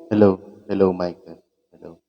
Hello. Hello, Michael. Hello.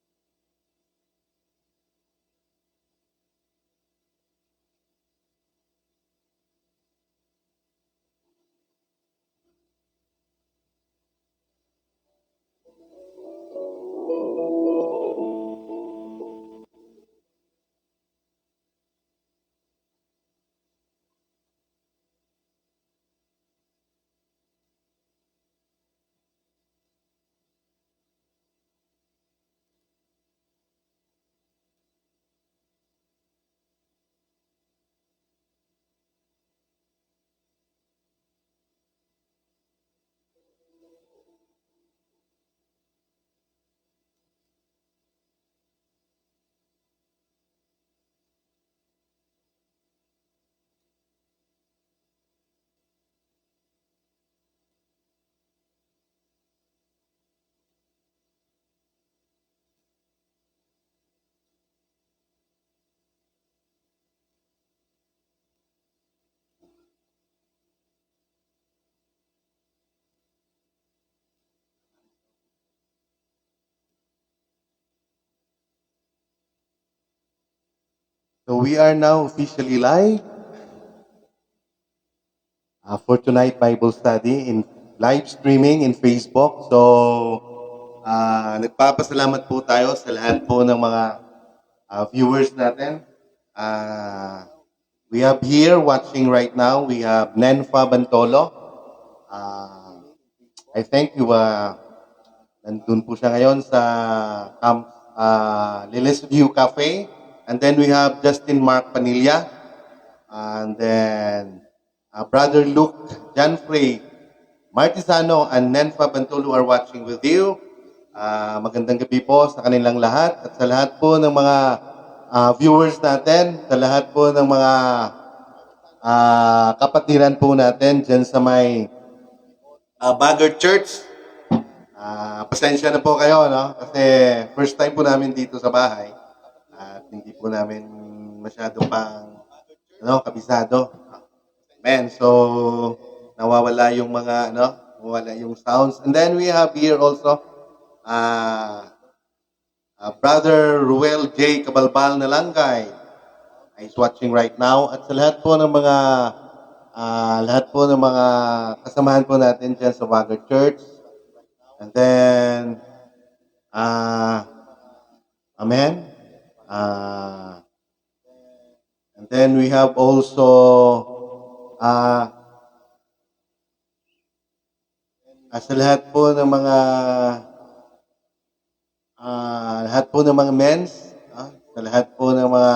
So we are now officially live for tonight Bible study in live streaming in Facebook. So nagpapasalamat po tayo sa lahat po ng mga viewers natin. We have here watching right now, we have Nenfa Bantolo. I thank you. Nandun po siya ngayon sa Lilis View Cafe. And then we have Justin Mark Panilla. And then Brother Luke Janfrey Martisano and Nenfa Bantulu are watching with you. Magandang gabi po sa kanilang lahat at sa lahat po ng mga viewers natin, sa lahat po ng mga kapatiran po natin dyan sa may Bagger Church. Pasensya na po kayo, no? Kasi first time po namin dito sa bahay at hindi po namin masyado pang kabisado. Amen. So, nawawala yung mga, nawawala yung sounds. And then we have here also Brother Ruel J. Cabalbal Nalangay is watching right now. At sa lahat po ng mga kasamahan po natin dyan sa Wagger Church. And then, amen. And then we have also sa lahat po ng mga men's, sa lahat po ng mga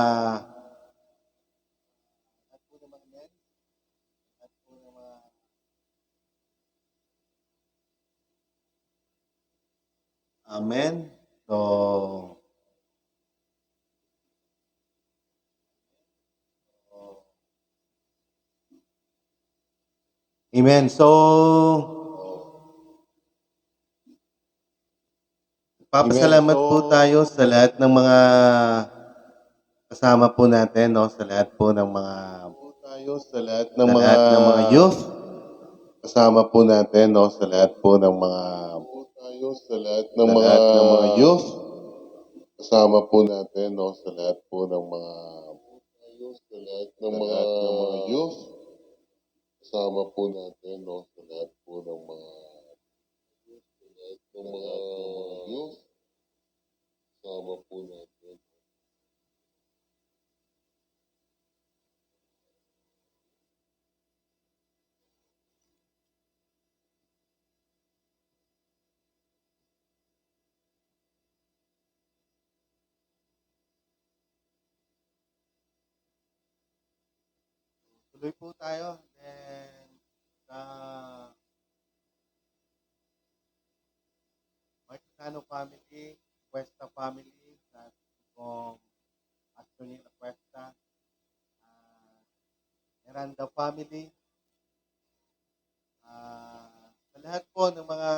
amen. So, amen. So, papasalamat po tayo sa lahat ng mga kasama po natin, no? Sa lahat po ng mga youth. Kasama po natin, no? Sa lahat po ng mga youth. Kasama po natin, no? Sa lahat po ng mga youth. Kasama po natin, no? Sa lahat po ng mga youth. Kasama po natin. Tuloy po tayo. And Martisano family, Cuesta family, sa kong Astonina Cuesta, Miranda family, sa lahat po ng mga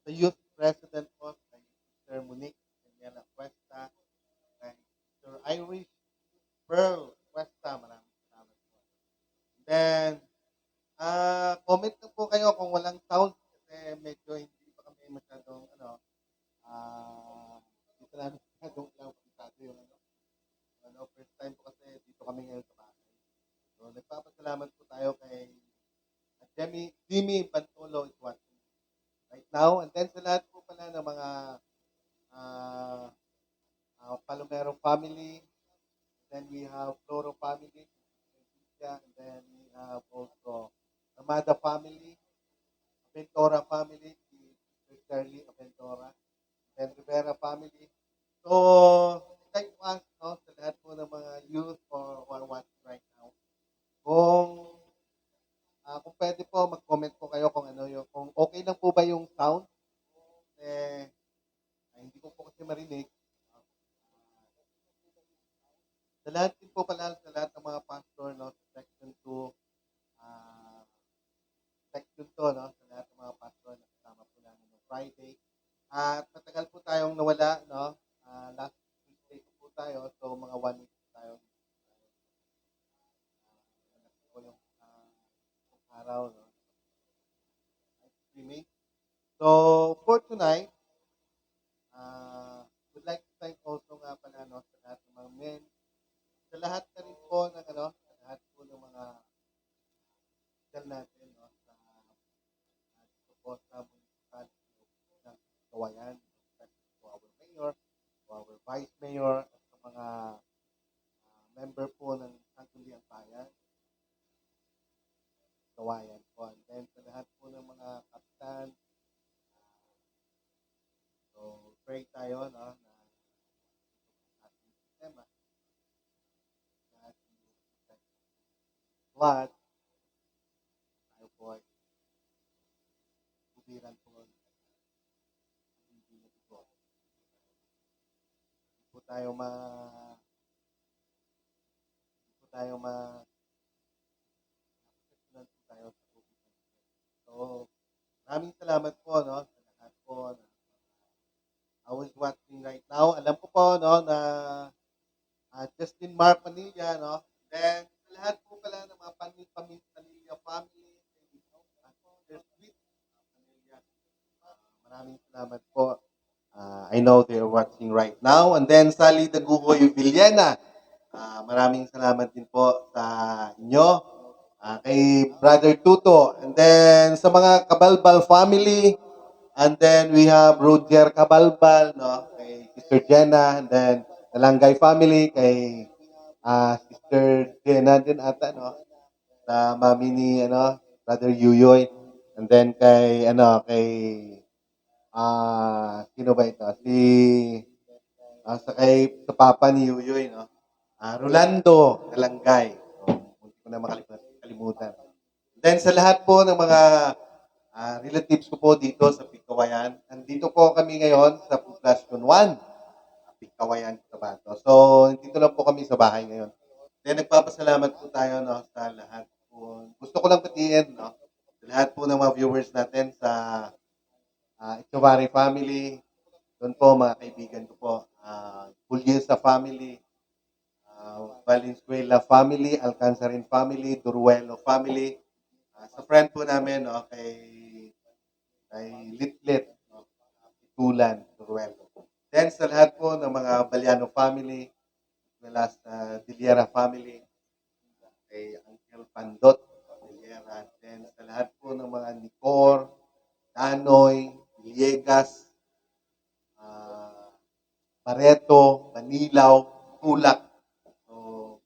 sa youth president po, kay Sir Monique Daniela Cuesta, kay Sir Irish Pearl Cuesta, maraming salamat po. Then, comment na po kayo kung walang sound kasi medyo hindi pa kami masyado Jimmy Pantolo is watching right now. And then sa lahat po pala ng mga uh, Palomero family, then we have Floro family, and then we have also Amada family, Aventura family, si Sister Charlie Aventura, then Rivera family. So, thank you us, no, sa lahat po ng mga youth or who are watching right now. Kung pwede po, mag-comment po kayo kung ano yung, kung okay lang po ba yung sound. Hindi ko po kasi marinig. Sa lahat din po pala, sa lahat ng mga pastor, no, sa section 2, section 2, no, sa lahat ng mga pastor na kasama po namin ng Friday. At matagal po tayong nawala, no, last Tuesday po tayo, so mga 1 week tayo. Po yung araw, no, streaming. So, for tonight, would like to thank also nga pala, no, sa lahat ng mga men, sa lahat na rin po ng ano, sa lahat po ng mga hospital natin, no, sa dito po sa municipal ng Kawayan, to our mayor, to our vice mayor, at sa mga member po ng Sangguniang Bayan, Kawayan po. And then sa lahat po ng mga kapitan, so pray tayo, no, na ating sistema, na ating blood, tayo po ay kubiran po hindi na ito. Hindi po tayo proteksyonan po tayo sa COVID-19. So, maraming salamat po, no, sa lahat po na I was watching right now. Alam ko po, no, na Justin Mark Manilla, no, then sa lahat po pala ng mga Manilla family, there's sweet Manilla. Maraming salamat po. I know they're watching right now. And then Sally Daguhoy Villena, maraming salamat din po sa inyo. Kay Brother Tuto. And then sa mga Kabalbal family, and then we have Roger Cabalbal, no, kay Sister Jenna, and then Talangay family, kay Sister Jenna din ata, no, na mami ni, ano, Brother Yuyoy. And then kay sino ba ito? Sa papa ni Yuyoy, no? Rolando Talangay. Hindi ko na makalimutan. Then sa lahat po ng mga relatives ko po dito sa Pigkawayan, nandito po kami ngayon sa Poblacion 1, Pigkawayan, Cotabato. So, dito lang po kami sa bahay ngayon. Then nagpapasalamat po tayo, no, sa lahat po. Gusto ko lang batiin, no, sa lahat po ng mga viewers natin sa Echawari family, doon po mga kaibigan ko po, Juliesa family, Valenzuela family, Alcanzarin family, Duruelo family, sa friend po namin, no, kay Litlit, no, Tulan, Duruelo. Then sa lahat po ng mga Baliano family, as well as Diliera family, kay Uncle Pandot, Diliera. Then sa lahat po ng mga Nicor, Danoy, Villegas, Pareto, Manilaw, Tulak. So,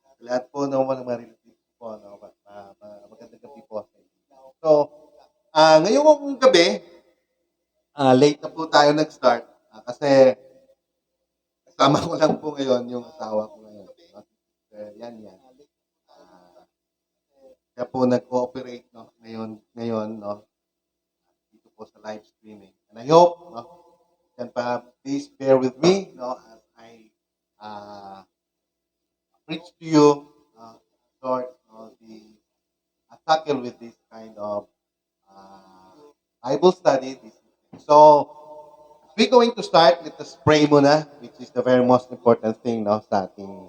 sa lahat po ng mga relatives po, no, magandang gabi po. So, ngayong gabi, late na po tayo nag-start kasi kasama ko lang po ngayon yung asawa ko ngayon. No? Yan. Kaya po nag-cooperate, no, ngayon, no, dito po sa live streaming. And I hope, no, can please bear with me, no, as I preach to you, short, no, tackle with this kind of Bible study. So, we're going to start with the pray muna, which is the very most important thing, no, sa ating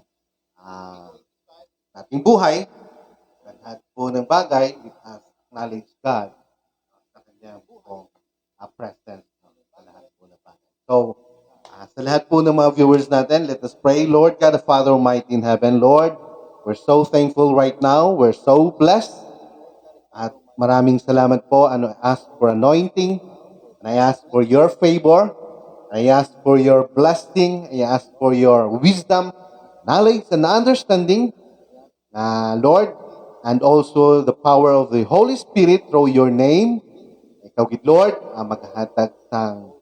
buhay. Lahat po ng bagay, it has acknowledge God sa kanyang presence, no, sa lahat po ng bagay. So, sa lahat po ng mga viewers natin, let us pray. Lord God, the Father Almighty in heaven, Lord, we're so thankful right now. We're so blessed. At maraming salamat po. I ask for anointing. And I ask for your favor. I ask for your blessing. I ask for your wisdom, knowledge, and understanding, Lord, and also the power of the Holy Spirit through your name. Ikaw, gid Lord, maghatag sang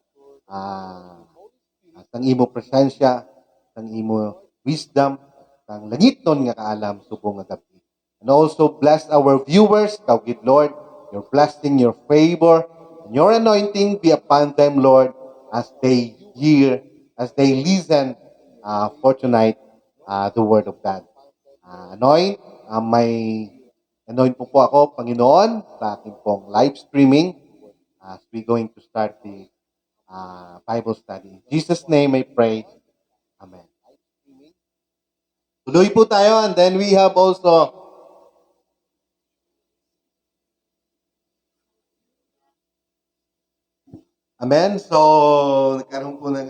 imo presensya, sang imo wisdom, sang langiton nga kaalam subong nga gabi. And also bless our viewers, ikaw gid Lord, your blessing, your favor, and your anointing be upon them, Lord, as they hear, as they listen for tonight, the word of God. Anoint po ako, Panginoon, sa aking pong live streaming as we going to start the Bible study. In Jesus' name I pray. Amen. Tuloy po tayo, and then we have also Amen. So, nagkaroon po ng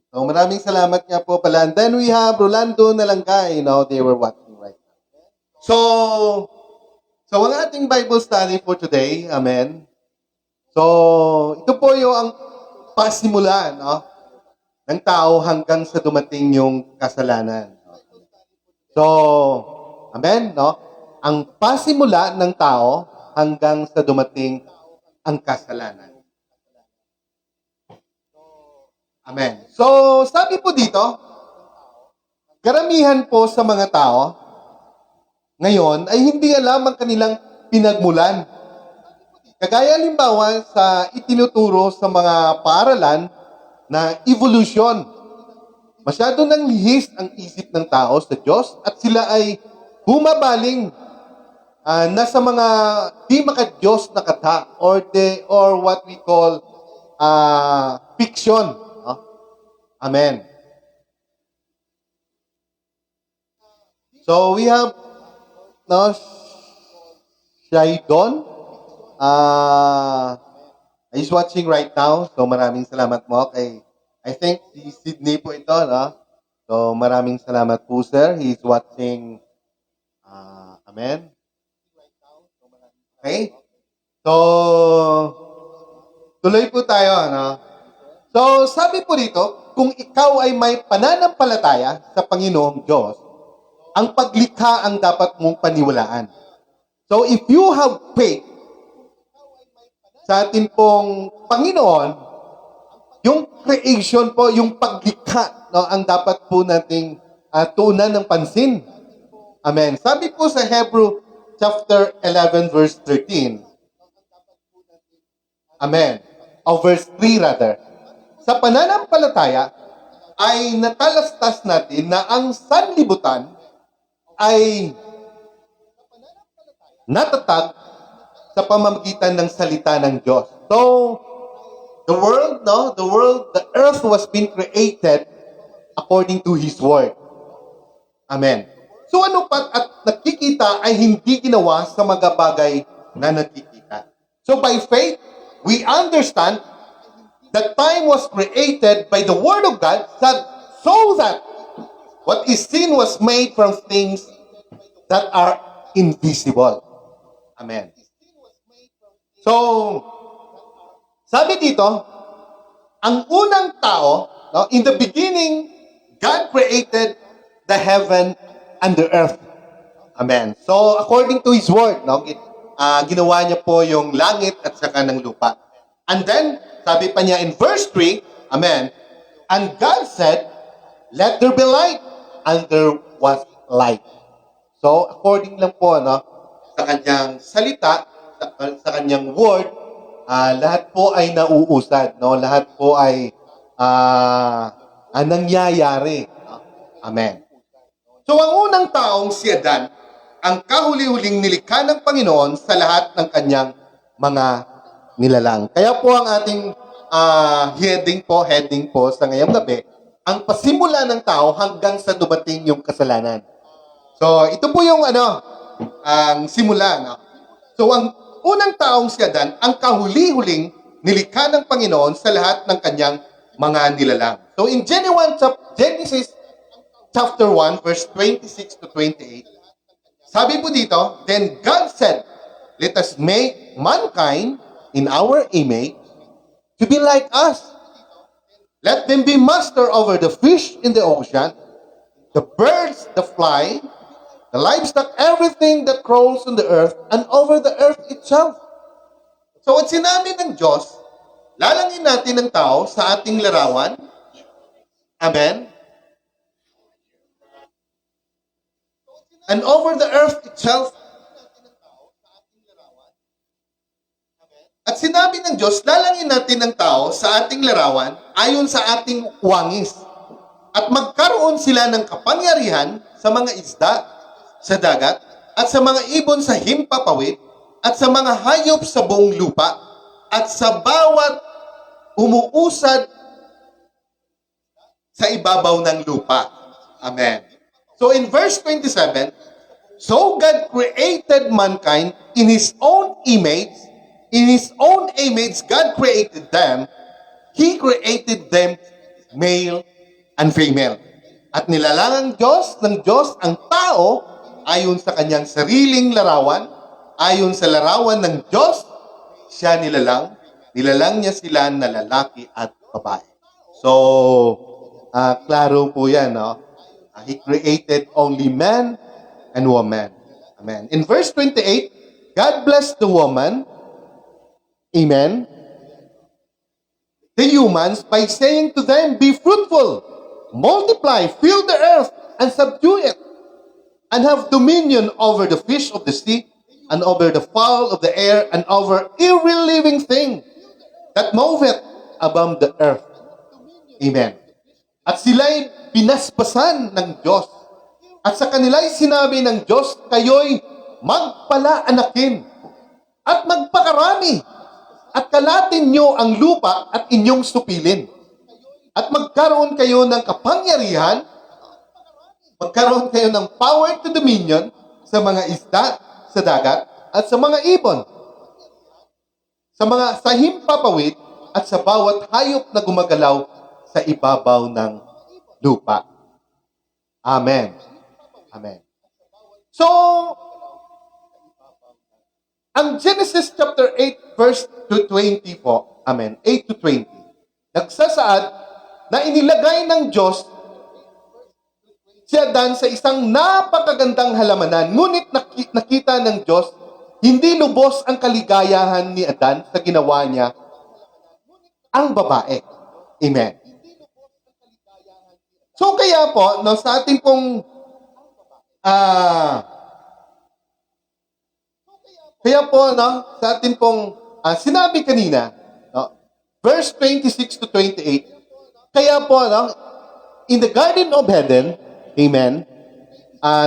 So, maraming salamat nga po pala. And then we have Rolando Nalangkay. They were watching right now. So ang ating Bible study for today, amen. So, ito po yung ang pasimula, ng tao hanggang sa dumating yung kasalanan. So, amen, Ang pasimula ng tao hanggang sa dumating ang kasalanan. Amen. So, sabi po dito, karamihan po sa mga tao ngayon ay hindi alam ang kanilang pinagmulan. Kagaya halimbawa sa itinuturo sa mga paaralan na evolution. Masyado nang lihis ang isip ng tao sa Diyos at sila ay bumabaling nasa mga di maka-Diyos na kata or what we call fiction. Amen. So we have Shaidon. He's watching right now. So maraming salamat mo kay I think si Sydney po ito, So maraming salamat po, sir. He's watching. Amen. Okay? So tuloy po tayo, So sabi po dito, kung ikaw ay may pananampalataya sa Panginoong Diyos, ang paglikha ang dapat mong paniwalaan. So if you have faith sa atin pong Panginoon, yung creation po, yung paglikha, ang dapat po nating tuunan ng pansin. Amen. Sabi po sa Hebrew chapter 11 verse 13. Amen. O verse 3 rather. Sa pananampalataya ay natalastas natin na ang sanlibutan ay natatag sa pamamagitan ng salita ng Diyos. So, the earth was being created according to His Word. Amen. So ano pa at nakikita ay hindi ginawa sa mga bagay na nakikita. So by faith, we understand that time was created by the Word of God so that what is seen was made from things that are invisible. Amen. So, sabi dito, ang unang tao, in the beginning, God created the heaven and the earth. Amen. So, according to His Word, ginawa niya po yung langit at saka ng lupa. And then, sabi pa niya in verse 3, Amen, and God said, let there be light, and there was light. So, according lang po, sa kanyang salita, sa kanyang word, lahat po ay nauusad, lahat po ay nangyayari. Amen. So, ang unang taong si Adan, ang kahuli-huling nilikha ng Panginoon sa lahat ng kanyang mga nilalang. Kaya po ang ating heading po sa ngayong gabi, ang pasimula ng tao hanggang sa dumating yung kasalanan. So, ito po yung ang simula. So, ang unang taong si Adan, ang kahuli-huling nilikha ng Panginoon sa lahat ng kanyang mga nilalang. So, in Genesis chapter 1, verse 26 to 28, Sabi po dito, then God said, let us make mankind in our image to be like us. Let them be master over the fish in the ocean, the birds, the fly, the livestock, everything that crawls on the earth, and over the earth itself. So at sinabi ng Diyos, lalangin natin ang tao sa ating larawan. Amen? And over the earth itself. At sinabi ng Diyos, lalangin natin ang tao sa ating larawan ayon sa ating wangis. At magkaroon sila ng kapangyarihan sa mga isda sa dagat at sa mga ibon sa himpapawid at sa mga hayop sa buong lupa at sa bawat umuusad sa ibabaw ng lupa. Amen. So in verse 27, so God created mankind in His own image. In His own image, God created them. He created them male and female. At nilalang ng Diyos ang tao ayon sa kanyang sariling larawan, ayon sa larawan ng Diyos, siya nilalang niya sila na lalaki at babae. So, klaro po yan, no? He created only man and woman. Amen. In verse 28, God blessed the woman, amen, the humans by saying to them, be fruitful, multiply, fill the earth, and subdue it, and have dominion over the fish of the sea, and over the fowl of the air, and over every living thing that moveth above the earth. Amen. At sila'y binasbasan ng Diyos. At sa kanila'y sinabi ng Diyos, kayo'y magpalaanakin at magpakarami at kalatin nyo ang lupa at inyong supilin. At magkaroon kayo ng kapangyarihan, magkaroon kayo ng power to dominion sa mga isda sa dagat at sa mga ibon, sa himpapawid at sa bawat hayop na gumagalaw sa ibabaw ng lupa. Amen. Amen. So, ang Genesis chapter 8 verse 20 po, amen, 8 to 20, nagsasaad na inilagay ng Diyos si Adan sa isang napakagandang halamanan, ngunit nakita ng Diyos, hindi lubos ang kaligayahan ni Adan sa ginawa niya ang babae. Amen. So kaya po, no, sa ating pong kaya po, no, sa ating pong sinabi kanina, no, verse 26 to 28, kaya po, no, in the Garden of Eden, amen,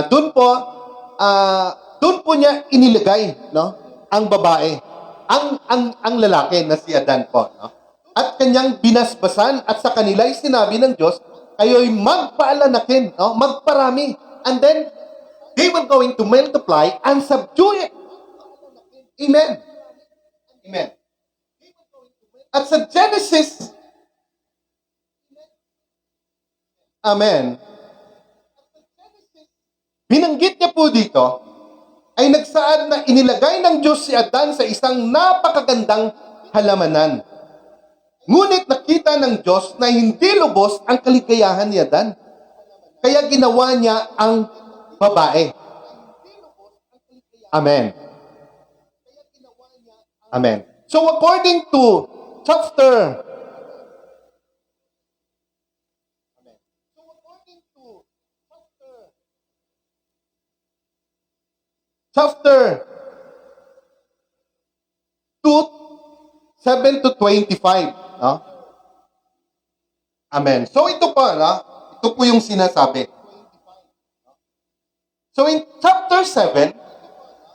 doon po niya inilagay, no, ang babae, ang lalaki na si Adan po, no, at kanyang binasbasan at sa kanila'y sinabi ng Diyos, kayo'y magpaalanakin, no, magparami, and then they were going to multiply and subdue it. Amen. Amen. At sa Genesis, amen, binanggit niya po dito, ay nagsaad na inilagay ng Diyos si Adan sa isang napakagandang halamanan. Ngunit nakita ng Diyos na hindi lubos ang kaligayahan ni Adan. Kaya ginawa niya ang babae. Amen. Amen. So according to chapter 2, 7 to 25. No? Amen. So ito po, no? Ito po yung sinasabi. So in chapter 7,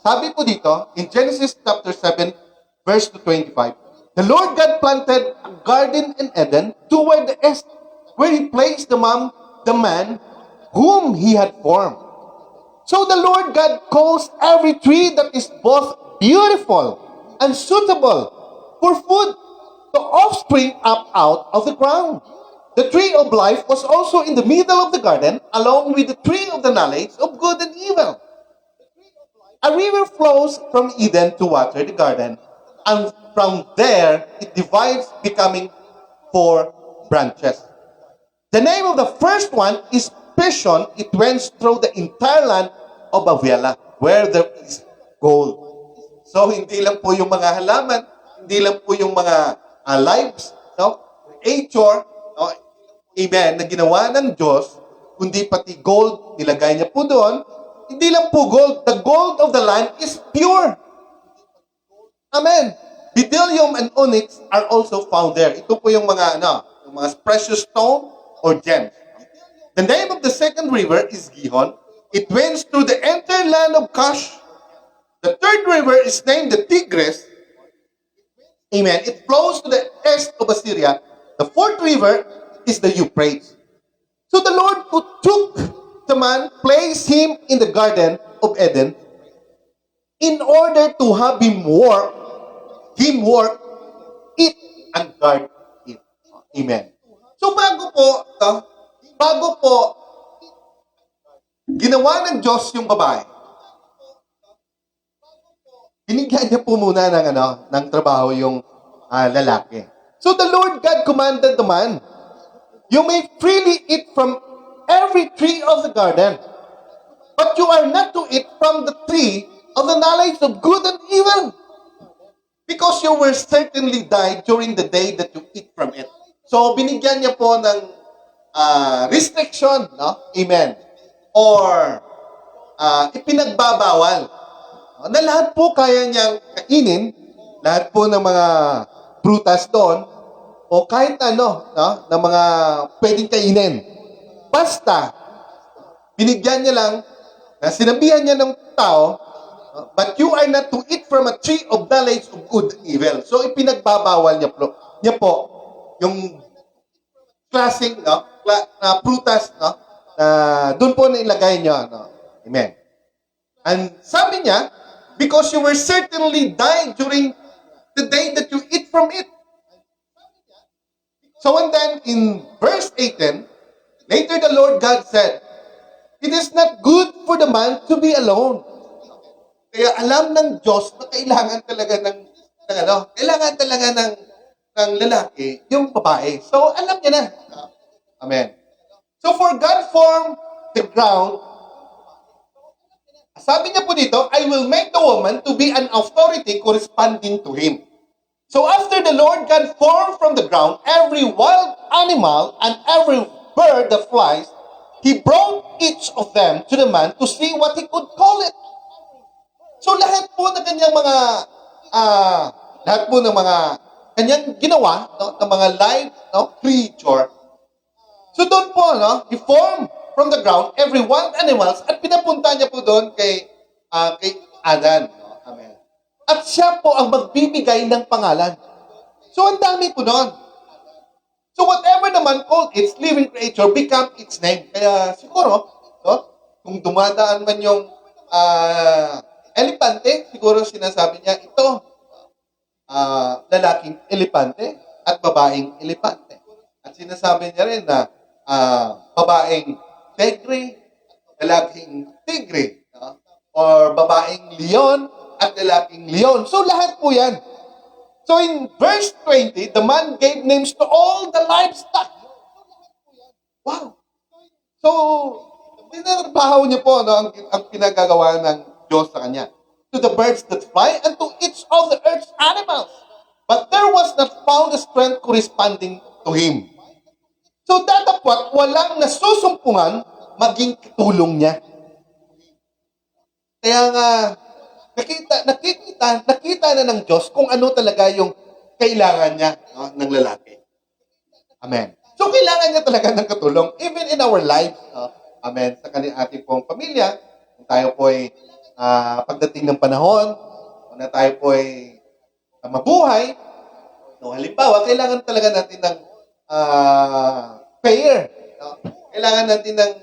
sabi po dito, in Genesis chapter 7, verse 25, the Lord God planted a garden in Eden toward the east, where He placed the man whom He had formed. So the Lord God calls every tree that is both beautiful and suitable for food to offspring up out of the ground. The tree of life was also in the middle of the garden, along with the tree of the knowledge of good and evil. A river flows from Eden to water the garden, and from there it divides, becoming 4 branches. The name of the first one is Pishon. It runs through the entire land of Havilah, where there is gold. So, hindi lang po yung mga halaman, hindi lang po yung mga lives, no? Creature, no? Amen, na ginawa ng Diyos, kundi pati gold, nilagay niya po doon. Hindi lang po gold, the gold of the land is pure. Amen. Bdellium and onyx are also found there. Ito po yung mga, yung mga precious stone or gems. The name of the second river is Gihon. It runs through the entire land of Cush. The third river is named the Tigris. Amen. It flows to the east of Assyria. The fourth river is the Euphrates. So the Lord who took the man, placed him in the Garden of Eden in order to have him work, eat, and guard it. Amen. So bago po ginawa ng Diyos yung babae, binigyan niya po muna ng trabaho yung lalaki. So the Lord God commanded the man, you may freely eat from every tree of the garden, but you are not to eat from the tree of the knowledge of good and evil, because you will certainly die during the day that you eat from it. So binigyan niya po ng restriction, no? Amen. Or ipinagbabawal na lahat po kaya niyang kainin, lahat po ng mga prutas doon, o kahit no, na mga pwedeng kainin. Basta, binigyan niya lang, sinabihan niya ng tao, but you are not to eat from a tree of knowledge of good and evil. So, ipinagbabawal niya po yung klaseng, prutas, na doon po na ilagay niya. Amen. And sabi niya, because you will certainly die during the day that you eat from it. So, and then in verse 18, later the Lord God said, it is not good for the man to be alone. Kaya alam ng Diyos na kailangan talaga ng lalaki yung babae. So, alam niya na. Amen. So, for God formed the ground, sabi niya po dito, I will make the woman to be an authority corresponding to him. So after the Lord God formed from the ground every wild animal and every bird that flies, He brought each of them to the man to see what he could call it. So lahat po ng kanyang kanyang ginawa, ng mga live, creature. So doon po, He formed from the ground every wild animals at pinapunta niya po doon kay Adan. Amen. At siya po ang magbibigay ng pangalan. So, ang dami po doon. So, whatever naman called its living creature become its name. Kaya, siguro, kung dumadaan man yung elepante, siguro sinasabi niya, ito, lalaking elepante at babaeng elepante. At sinasabi niya rin na babaeng tigre, lalaking tigre, or babaeng leon, at lalaking leon. So, lahat po yan. So, in verse 20, the man gave names to all the livestock. Wow! So, pinarbaho niya po ang pinagagawa ng Diyos sa kanya. To the birds that fly and to each of the earth's animals. But there was not found a strength corresponding to him. So, datapwat, walang nasusumpungan maging katulong niya. Kaya nga, nakita na ng Diyos kung ano talaga yung kailangan niya ng lalaki. Amen. So, kailangan niya talaga ng katulong, even in our life. Amen. Sa ating pong pamilya, kung tayo po ay pagdating ng panahon, kung na tayo po ay mabuhay, halimbawa, kailangan talaga natin ng fair. Kailangan natin ng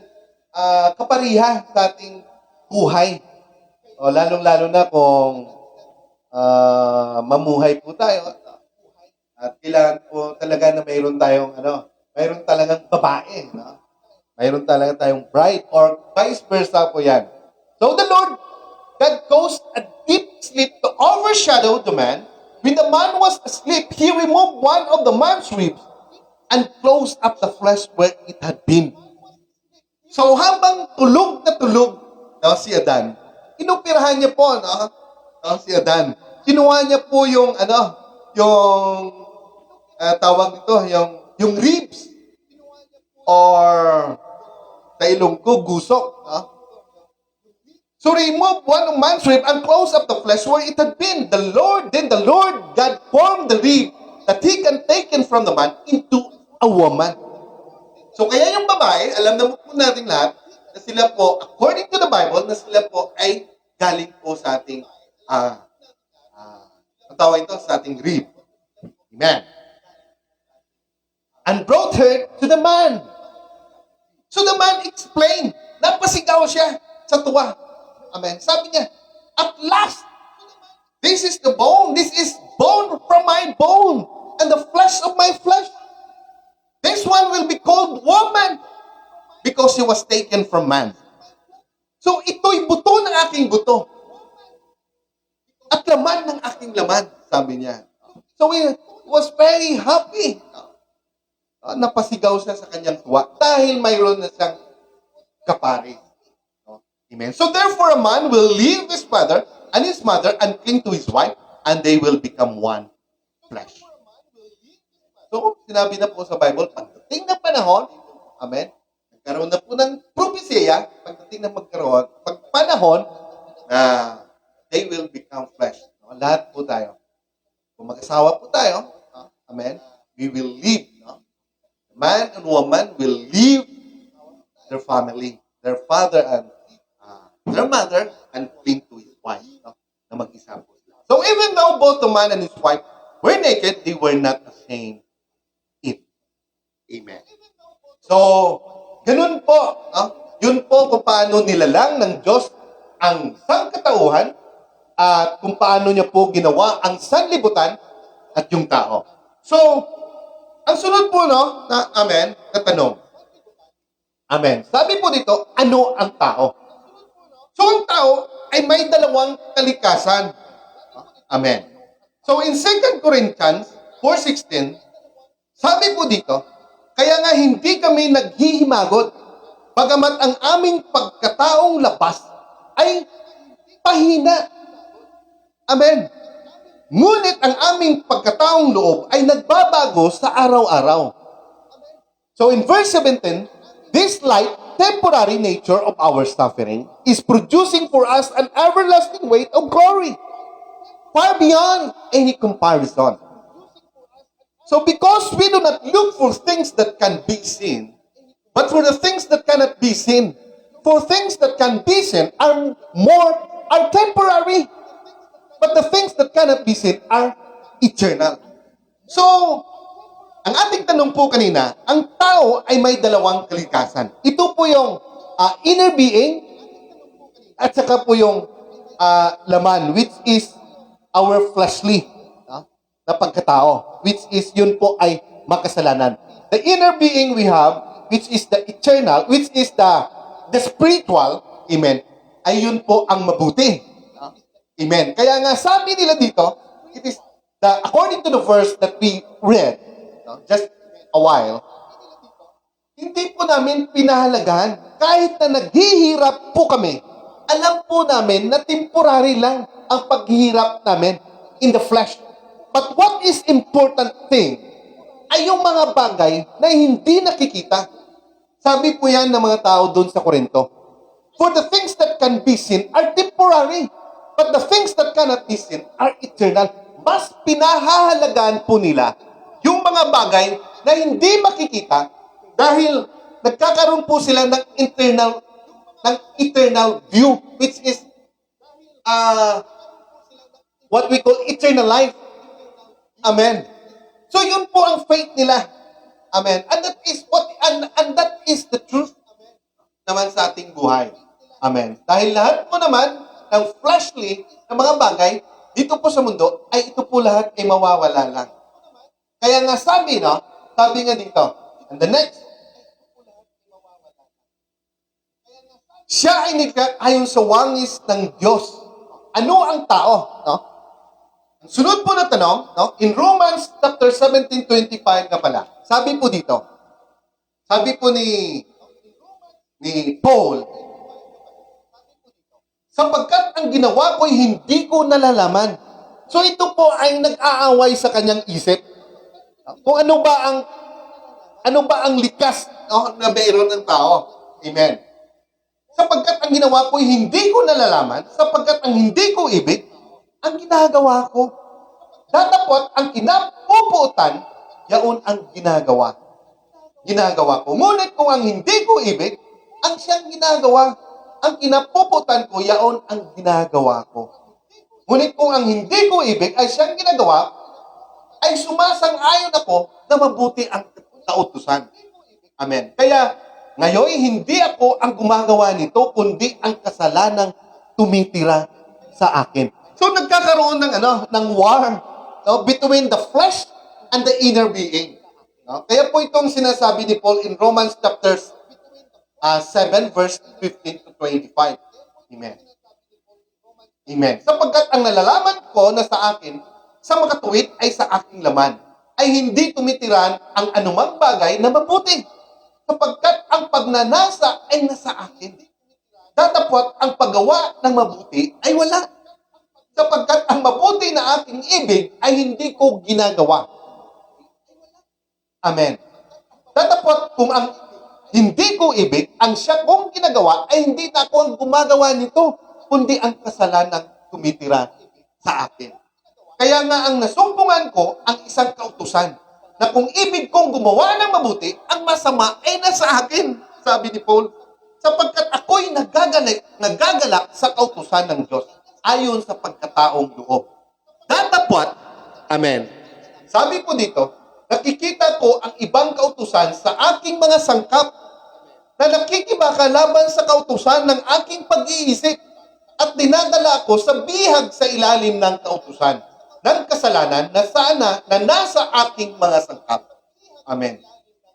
kapariha sa ating buhay. O lalong-lalo na kung mamuhay po tayo. At kailangan po talaga na mayroon talagang babae. Mayroon talaga tayong bride or vice versa po yan. So the Lord God caused a deep sleep to overshadow the man. When the man was asleep, he removed one of the man's ribs and closed up the flesh where it had been. So habang tulog na tulog si Adan, inoperahan niya po si Adan. Kinuha niya po yung yung tawag nito, yung ribs or sa Ilonggo, gusok. So remove one of man's rib and close up the flesh where it had been. Then the Lord God formed the rib that He can taken from the man into a woman. So kaya yung babae, alam na po natin lahat, na sila po, according to the Bible, na sila po ay galing po sa ating, sa ating rib. Amen. And brought her to the man. So the man explained, napasigaw siya sa tuwa. Amen. Sabi niya, at last, this is the bone. This is bone from my bone and the flesh of my flesh. This one will be called woman because she was taken from man. So ito'y buto ng aking buto at laman ng aking laman, sabi niya. So he was very happy. Napasigaw siya sa kanyang tuwa dahil mayroon na siyang kapari. Amen. So therefore, a man will leave his father and his mother and cling to his wife, and they will become one flesh. So, sinabi na po sa Bible, pagdating ng panahon, amen, nagkaroon na po ng propesya, pagdating ng pagpanahon, na they will become flesh. Lahat po tayo. Kung mag-asawa po tayo, amen, we will leave. Man and woman will leave their family, their father and their mother, and cling to his wife. Na mag-isa po sila. So even though both the man and his wife were naked, they were not ashamed it. Amen. So, ganun po. Yun po kung paano nilalang ng Diyos ang sangkatauhan at kung paano niya po ginawa ang sanlibutan at yung tao. So, ang sunod po, amen, na tanong. Amen. Sabi po dito, ano ang tao? So, ang tao ay may dalawang kalikasan. Amen. So, in 2 Corinthians 4:16, sabi po dito, kaya nga hindi kami naghihimagot, bagamat ang aming pagkataong labas ay pahina. Amen. Ngunit ang aming pagkataong loob ay nagbabago sa araw-araw. So, in verse 17, this light, temporary nature of our suffering is producing for us an everlasting weight of glory, far beyond any comparison. So because we do not look for things that can be seen, but for the things that cannot be seen, for things that can be seen are temporary, but the things that cannot be seen are eternal. So, ang ating tanong po kanina, ang tao ay may dalawang kalikasan. Ito po yung inner being at saka po yung laman, which is our fleshly na pagkatao, which is yun po ay makasalanan. The inner being we have, which is the eternal, which is the spiritual, amen, ay yun po ang mabuti. Amen. Kaya nga sabi nila dito, it is according to the verse that we read, just a while, hindi po namin pinahalagahan. Kahit na naghihirap po kami, alam po namin na temporary lang ang paghihirap namin in the flesh. But what is important thing ay yung mga bagay na hindi nakikita. Sabi po yan ng mga tao doon sa Corinto. For the things that can be seen are temporary, but the things that cannot be seen are eternal. Mas pinahahalagaan po nila yung mga bagay na hindi makikita dahil nagkakaroon po sila ng eternal view, which is what we call eternal life. Amen. So yun po ang faith nila. Amen. And that is the truth naman sa ating buhay. Amen. Dahil lahat po naman ng fleshly na mga bagay dito po sa mundo ay ito po lahat ay mawawala lang. Kaya nga sabi nga dito, and the next, siya ay nilikha ayon sa wangis ng Diyos ano ang tao? No? Ang sunod po na tanong, no? In Romans chapter 17:25 nga pala, sabi po dito, sabi po ni Paul, sapagkat ang ginawa ko'y hindi ko nalalaman. So ito po ay nag-aaway sa kanyang isip. Kung ano ba ang likas, no, na mayroon ng tao. Amen. Sapagkat ang ginawa ko'y hindi ko nalalaman, sapagkat ang hindi ko ibig, ang ginagawa ko. Datapot ang kinapuputan, yaon ang ginagawa. Ginagawa ko. Ngunit kung ang hindi ko ibig, ang siyang ginagawa. Ang kinapuputan ko, yaon ang ginagawa ko. Ngunit kung ang hindi ko ibig ay siyang ginagawa, ay sumasang-ayon ako na mabuti ang kautusan. Amen. Kaya, ngayon, hindi ako ang gumagawa nito, kundi ang kasalanang tumitira sa akin. So, nagkakaroon ng war, no, between the flesh and the inner being. No? Kaya po itong sinasabi ni Paul in Romans chapter 7, verse 15 to 25. Amen. Amen. Sapagkat ang nalalaman ko na sa akin, sa makatuwid ay sa aking laman, ay hindi tumitiran ang anumang bagay na mabuti. Sapagkat ang pagnanasa ay nasa akin. Datapot ang paggawa ng mabuti ay wala. Sapagkat ang mabuti na aking ibig ay hindi ko ginagawa. Amen. Datapot kung ang hindi ko ibig, ang siya kong ginagawa ay hindi na ako ang gumagawa nito, kundi ang kasalanang tumitira sa akin. Kaya nga ang nasumbungan ko ang isang kautusan, na kung ibig kong gumawa ng mabuti, ang masama ay nasa akin, sabi ni Paul, sapagkat ako'y nagagalak sa kautusan ng Diyos, ayon sa pagkataong loob. Datapot, amen, sabi po dito, nakikita ko ang ibang kautusan sa aking mga sangkap, na nakikibaka laban sa kautusan ng aking pag-iisip, at dinadala ko sa bihag sa ilalim ng kautusan ng kasalanan na nasa aking mga sangkap. Amen.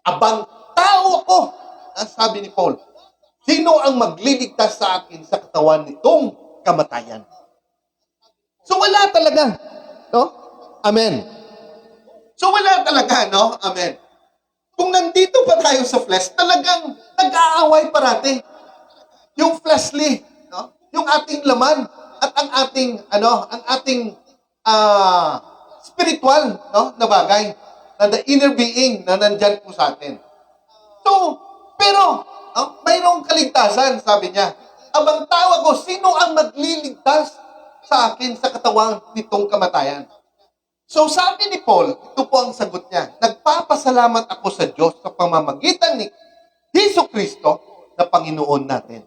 Abang tao ako, sabi ni Paul. Sino ang magliligtas sa akin sa katawan nitong kamatayan? So wala talaga, no? Amen. So wala talaga, no? Amen. Kung nandito pa tayo sa flesh, talagang nag-aaway parati. Yung fleshly, no? Yung ating laman at ang ating spiritual, no, na bagay, na the inner being na nandyan po sa atin. So, pero, mayroong kaligtasan, sabi niya. Abang tawag ko, sino ang magliligtas sa akin sa katawan nitong kamatayan? So, sabi ni Paul, ito po ang sagot niya, nagpapasalamat ako sa Diyos sa pamamagitan ni Jesucristo na Panginoon natin.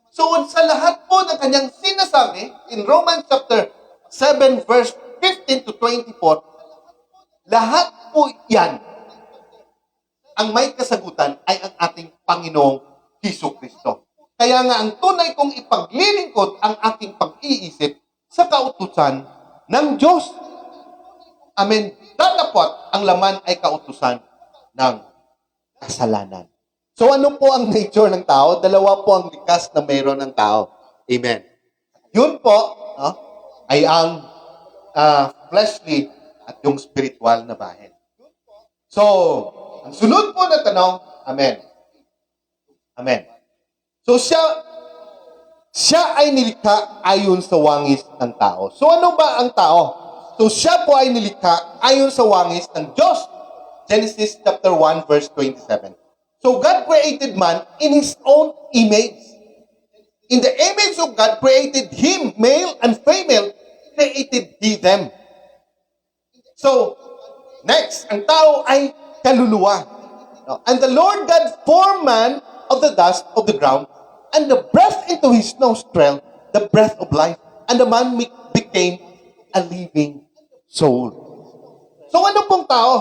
So, sa lahat po ng kanyang sinasabi, in Romans chapter 7, verse 15 to 24, lahat po yan, ang may kasagutan ay ang ating Panginoong Jesucristo. Kaya nga, ang tunay kong ipaglilingkod ang aking pag-iisip sa kautusan ng Diyos. Amen. Datapot, ang laman ay kautusan ng kasalanan. So ano po ang nature ng tao? Dalawa po ang likas na mayroon ng tao. Amen. Yun po, no, ay ang fleshly at yung spiritual na bahin. So, ang sunod po na tanong, amen. Amen. So siya ay nilikha ayon sa wangis ng tao. So ano ba ang tao? So siya po ay nilikha ayon sa wangis ng Diyos. Genesis chapter 1 verse 27. So God created man in His own image. In the image of God created him, male and female, created He them. So, next, ang tao ay kaluluwa. And the Lord God formed man of the dust of the ground, and the breath into his nostril, the breath of life, and the man became a living soul. So, ano pong tao?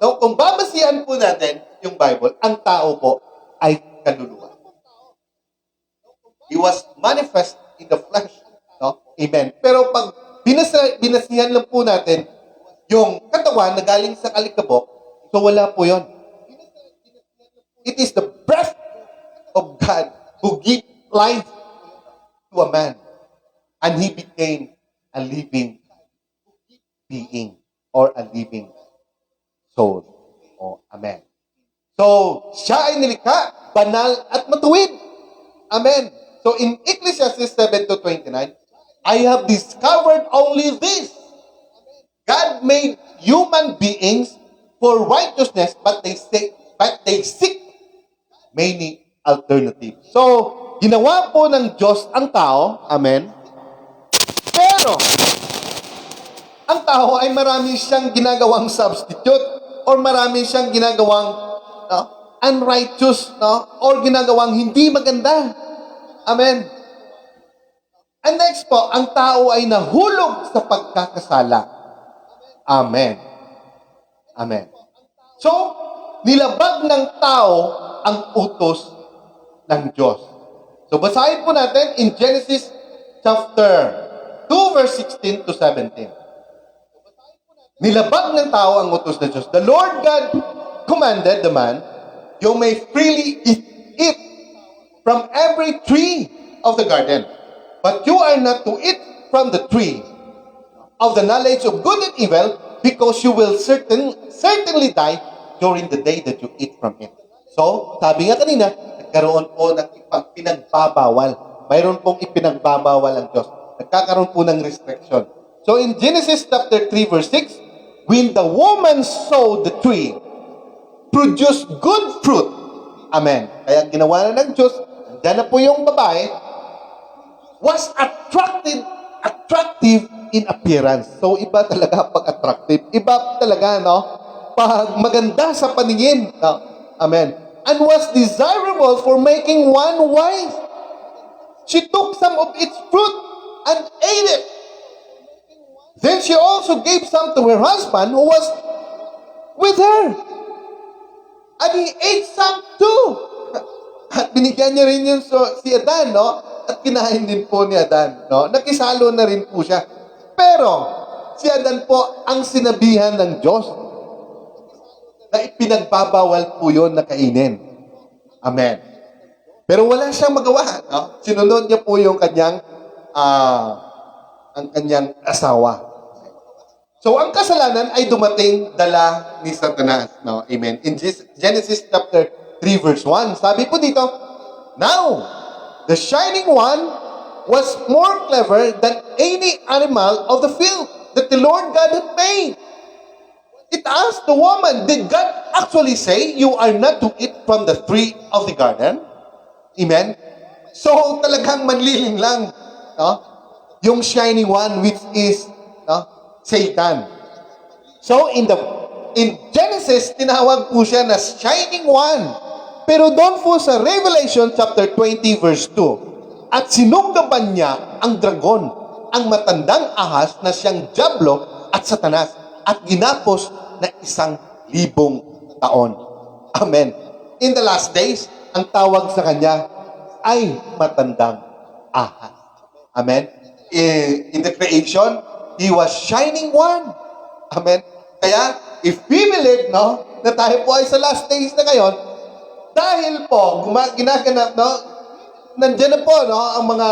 No, kung babasihan po natin yung Bible, ang tao po ay kaluluwa. He was manifest in the flesh. No? Amen. Pero pag binasihan lang po natin yung katawan na galing sa alikabok, so wala po yon. It is the breath of God who gives life to a man. and he became a living being or a living soul. O, amen. So, siya ay nilikha, banal at matuwid. Amen. So, in Ecclesiastes 7:29, I have discovered only this. God made human beings for righteousness, but they seek many alternatives. So, ginawa po ng Diyos ang tao, amen. Pero, ang tao ay marami siyang ginagawang substitute or marami siyang ginagawang unrighteous, or ginagawang hindi maganda. Amen. And next po, ang tao ay nahulog sa pagkakasala. Amen. Amen. So, nilabag ng tao ang utos ng Diyos. So, basahin po natin in Genesis chapter 2, verse 16 to 17. Nilabag ng tao ang utos ng Diyos. The Lord God commanded the man, you may freely eat from every tree of the garden, but you are not to eat from the tree of the knowledge of good and evil, because you will certainly die during the day that you eat from it. So, sabi nga kanina, nagkaroon po ng pinagbabawal. Mayroon pong ipinagbabawal ang Diyos. Nagkakaroon po ng restriction. So, in Genesis chapter 3, verse 6, when the woman saw the tree produce good fruit, amen. Kaya ginawa na ng Diyos, dyan na po yung babae, was attractive in appearance. So, iba talaga pag attractive. Iba talaga, pag maganda sa paningin. Amen. And was desirable for making one wife. She took some of its fruit and ate it. Then she also gave some to her husband who was with her. And he ate some too. At binigyan niya rin yun si Adan, At kinain din po ni Adan, Nakisalo na rin po siya. Pero, si Adan po ang sinabihan ng Diyos na ipinagbabawal po yun na kainin. Amen. Pero wala siyang magawa, Sinunod niya po yung kanyang asawa. So, ang kasalanan ay dumating dala ni Satanas, Amen. In Genesis chapter 3, verse 1, sabi po dito, now, the shining one was more clever than any animal of the field that the Lord God had made. It asked the woman, did God actually say you are not to eat from the tree of the garden? Amen? So, talagang manliling lang, yung shining one which is Satan. So, in Genesis, tinawag po siya na shining one. Pero doon po sa Revelation chapter 20 verse 2, at sinunggaban niya ang dragon, ang matandang ahas na siyang Diablo at Satanas, at ginapos na 1,000 taon. Amen. In the last days, ang tawag sa kanya ay matandang ahas. Amen. In the creation, he was shining one. Amen. Kaya, if we believe, na tayo po ay sa last days na ngayon, dahil po, ginaganap, nandiyan na po, ang mga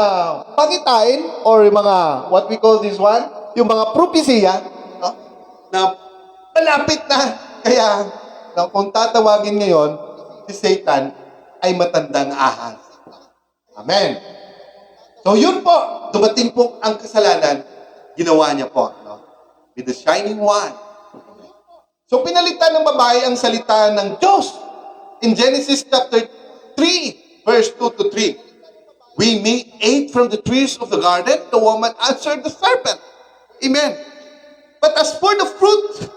pangitain, or yung mga, what we call this one, yung mga propesya, na malapit na. Kaya, kung tatawagin ngayon, si Satan ay matandang ahas. Amen. So, yun po, dumating po ang kasalanan, ginawa niya po, with the shining one. So, pinalitan ng babae ang salita ng Diyos. In Genesis chapter 3, verse 2 to 3, we may eat from the trees of the garden, the woman answered the serpent. Amen. But as for the fruit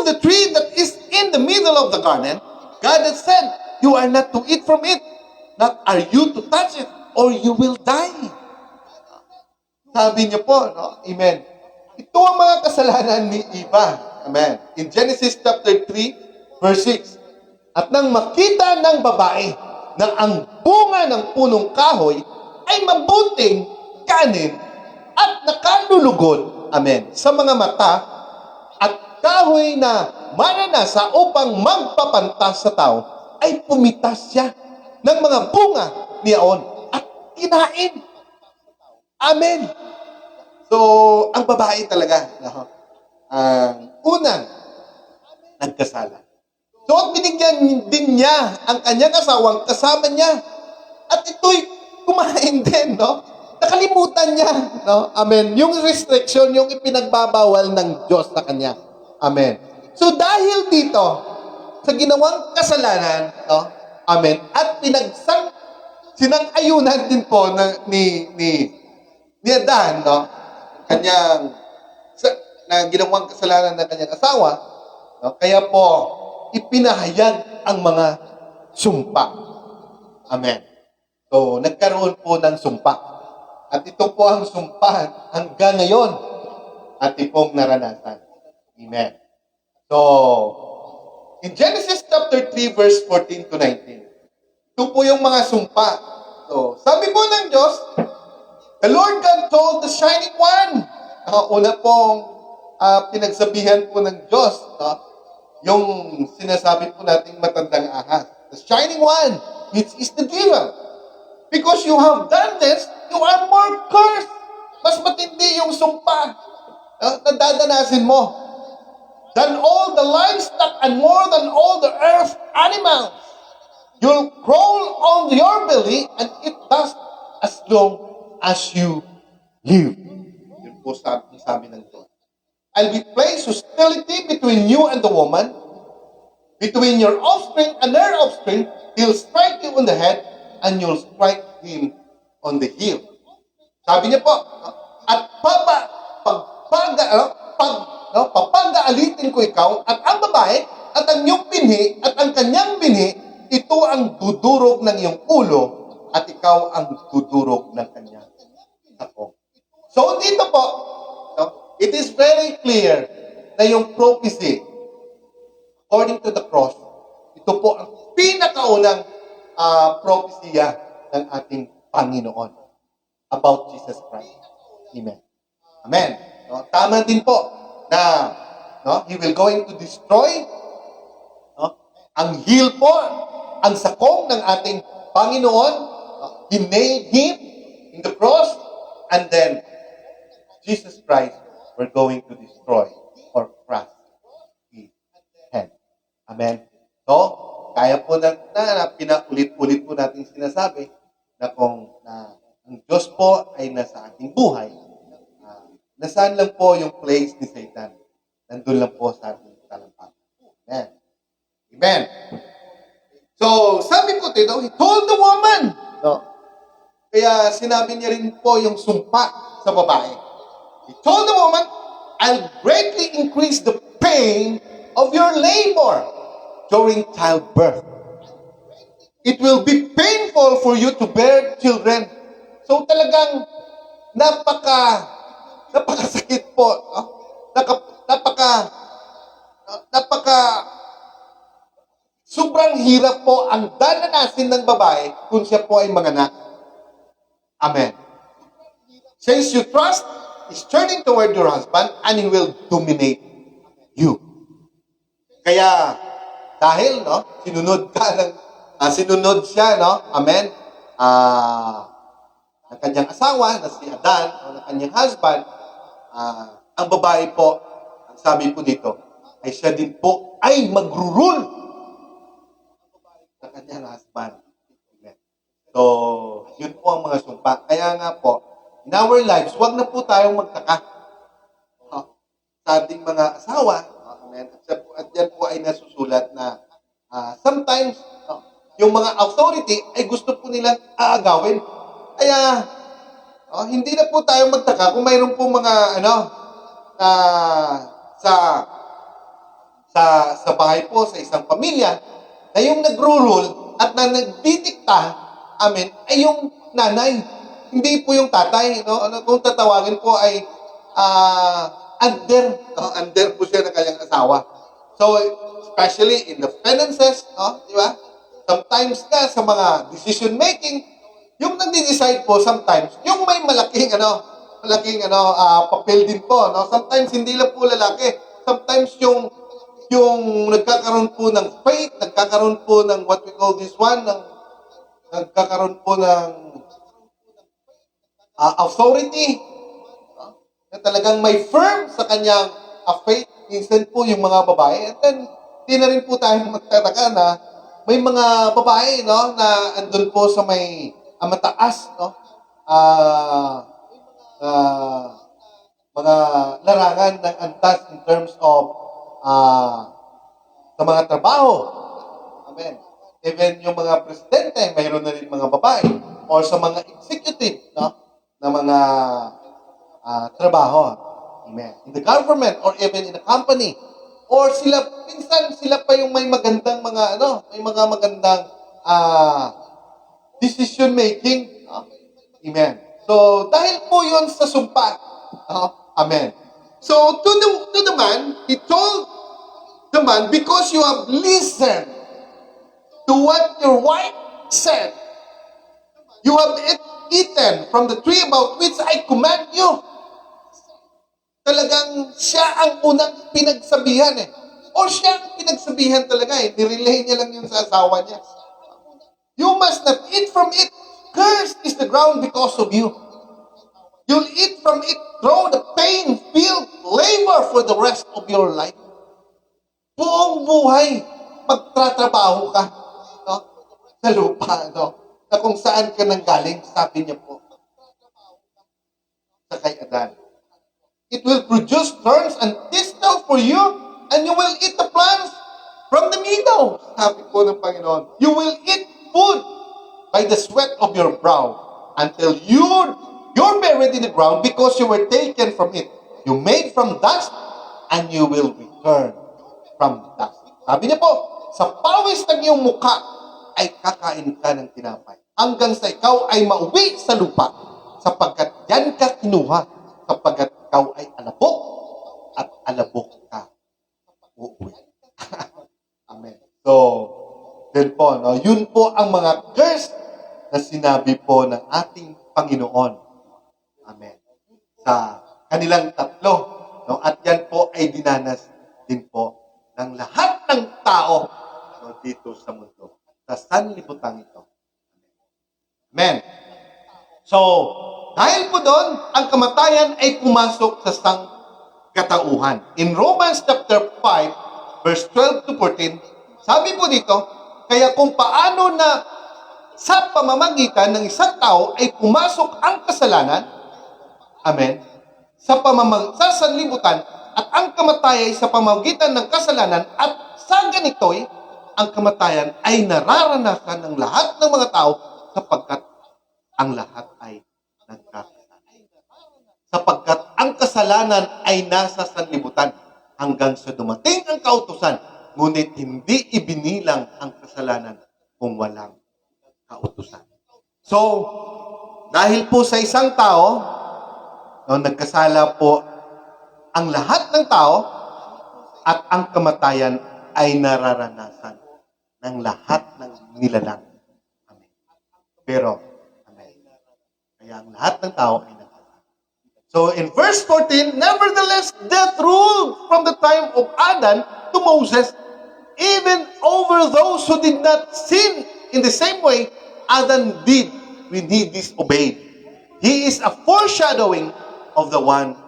of the tree that is in the middle of the garden, God has said, you are not to eat from it, not are you to touch it, or you will die. Sabi niya po, Amen. Ito ang mga kasalanan ni Eva. Amen. In Genesis chapter 3, verse 6, at nang makita ng babae na ang bunga ng punong kahoy ay mabuting kanin at nakalulugod, amen, sa mga mata at kahoy na mananasa upang magpapantas sa tao, ay pumitas siya ng mga bunga niyaon at kinain. Amen. So, ang babae talaga, no? Ang unang nagkasala. So, binigyan din niya ang kanyang asawang kasama niya. At ito'y kumain din, no? Nakalimutan niya, no? Amen. Yung restriction, yung ipinagbabawal ng Diyos sa kanya. Amen. So, dahil dito, sa ginawang kasalanan, no? Amen. At sinang-ayunan din po ni Adan, no? Kanyang, na ginawang kasalanan ng kanyang asawa, no? Kaya po, ipinahayag ang mga sumpa. Amen. So, nagkaroon po ng sumpa. At ito po ang sumpa hanggang ngayon ating pong naranasan. Amen. So, in Genesis chapter 3, verse 14 to 19, ito po yung mga sumpa. So, sabi po ng Diyos, the Lord God told the Shining One. Una pong pinagsabihan po ng Diyos, no? Yung sinasabi po nating matandang ahas. The Shining One, which is the devil. Because you have done this, you are more cursed. Mas matindi yung sumpa na dadanasin mo than all the livestock and more than all the earth animals. You'll crawl on your belly and eat dust as long as you live. Yun po sabi ng Diyos. I'll be place hostility between you and the woman, between your offspring and her offspring. He'll strike you on the head, and you'll strike him on the heel. Sabi niya po, at papagaalitin ko ikaw at ang babae at ang iyong binhi at ang kanyang binhi, ito ang dudurog ng iyong ulo at ikaw ang dudurog ng kanyang sako. So dito po, it is very clear na yung prophecy according to the cross, ito po ang pinakaunang propesya ng ating Panginoon about Jesus Christ. Amen. Amen. No, tama din po na He will going to destroy ang heel po, ang sakong ng ating Panginoon. He nailed Him in the cross and then Jesus Christ we're going to destroy or crush His head. Amen. So, kaya po na pinaulit-ulit po natin sinasabi na kung ang Diyos po ay nasa ating buhay, nasaan lang po yung place ni Satan? Nandun lang po sa ating talampakan. Amen. Amen. So, sabi po dito, he told the woman. No? Kaya sinabi niya rin po yung sumpa sa babae. He told the woman, I'll greatly increase the pain of your labor during childbirth. It will be painful for you to bear children. So talagang napakasakit po. Sobrang hirap po ang dadanasin ng babae kung siya po ay manganak. Amen. Since you trust is turning toward your husband and he will dominate you. Kaya dahil sinunod siya, amen, ng kanyang asawa na si Adan, o ng kanyang husband, ang babae po, ang sabi po dito, ay siya din po ay magro-rule ng kanyang husband. Amen. So, yun po ang mga sumpa. Kaya nga po, in our lives, huwag na po tayong magtaka sa ating mga asawa. Amen. At yan po ay nasusulat na sometimes yung mga authority ay gusto po nilang aagawin. Kaya hindi na po tayo magtaka kung mayroon po mga sa bahay po sa isang pamilya na yung nagro-rule at na nagdidikta, amen, ay yung nanay. Hindi po yung tatay. Kung tatawagin po ay under po siya ng kanyang asawa. So, especially in the finances, di ba? Sometimes sa mga decision making, yung nagde-decide po sometimes, yung may malaking papel din po, Sometimes hindi lang po lalaki. Sometimes yung nagkakaroon po ng faith, nagkakaroon po ng what we call this one, nagkakaroon po ng authority, na talagang may firm sa kanyang faith. Minsan po yung mga babae, and then di na rin po tayo magtataka na may mga babae, no, na andun po sa may mataas, no, mga larangan ng antas in terms of sa mga trabaho. Amen. Even yung mga presidente, mayroon na rin mga babae, or sa mga executive, no, na mga trabaho. Amen. In the government or even in a company. Or sila, minsan sila pa yung may magandang mga, may mga magandang decision making. No? Amen. So, dahil po yun sa sumpa. Amen. So, to the man, he told the man, because you have listened to what your wife said, you have eaten from the tree about which I command you. Talagang siya ang unang pinagsabihan Or siya ang pinagsabihan talaga Nirelay niya lang yun sa asawa niya. You must not eat from it. Cursed is the ground because of you. You'll eat from it, through the pain-filled labor for the rest of your life. Buong buhay, magtratrabaho ka, no? Sa lupa, no? Na kung saan ka nanggaling, sabi niya po, sa kay Adan. It will produce thorns and thistles for you, and you will eat the plants from the meadow. Sabi po ng Panginoon, you will eat food by the sweat of your brow until you're buried in the ground because you were taken from it. You made from dust, and you will return from dust. Sabi niya po, sa pawis ng iyong mukha ay kakain ka ng tinapay hanggang sa ikaw ay mauwi sa lupa sapagkat yan ka kinuha sapagkat ikaw ay alabok at alabok ka uuwi. Amen. So, then po, no, yun po ang mga curse na sinabi po ng ating Panginoon. Amen. Sa kanilang tatlo. No, at yan po ay dinanas din po ng lahat ng tao, no, dito sa mundo. Sa sanlibutan ito. Amen. So, dahil po doon, ang kamatayan ay pumasok sa sangkatauhan. In Romans chapter 5, verse 12 to 14, sabi po dito, kaya kung paano na sa pamamagitan ng isang tao ay pumasok ang kasalanan, amen, sa sanlibutan, at ang kamatayan sa pamamagitan ng kasalanan, at sa ganito'y, ang kamatayan ay nararanasan ng lahat ng mga tao sapagkat ang lahat ay nagkakasala. Sapagkat ang kasalanan ay nasa sanlibutan hanggang sa dumating ang kautusan, ngunit hindi ibinilang ang kasalanan kung walang kautusan. So, dahil po sa isang tao, no, nagkasala po ang lahat ng tao at ang kamatayan ay nararanasan ng lahat ng nilalang. Amen. Pero, amen. Kaya ang lahat ng tao ay nagkasala. So, in verse 14, nevertheless, death ruled from the time of Adam to Moses, even over those who did not sin in the same way Adam did when he disobeyed. He is a foreshadowing of the one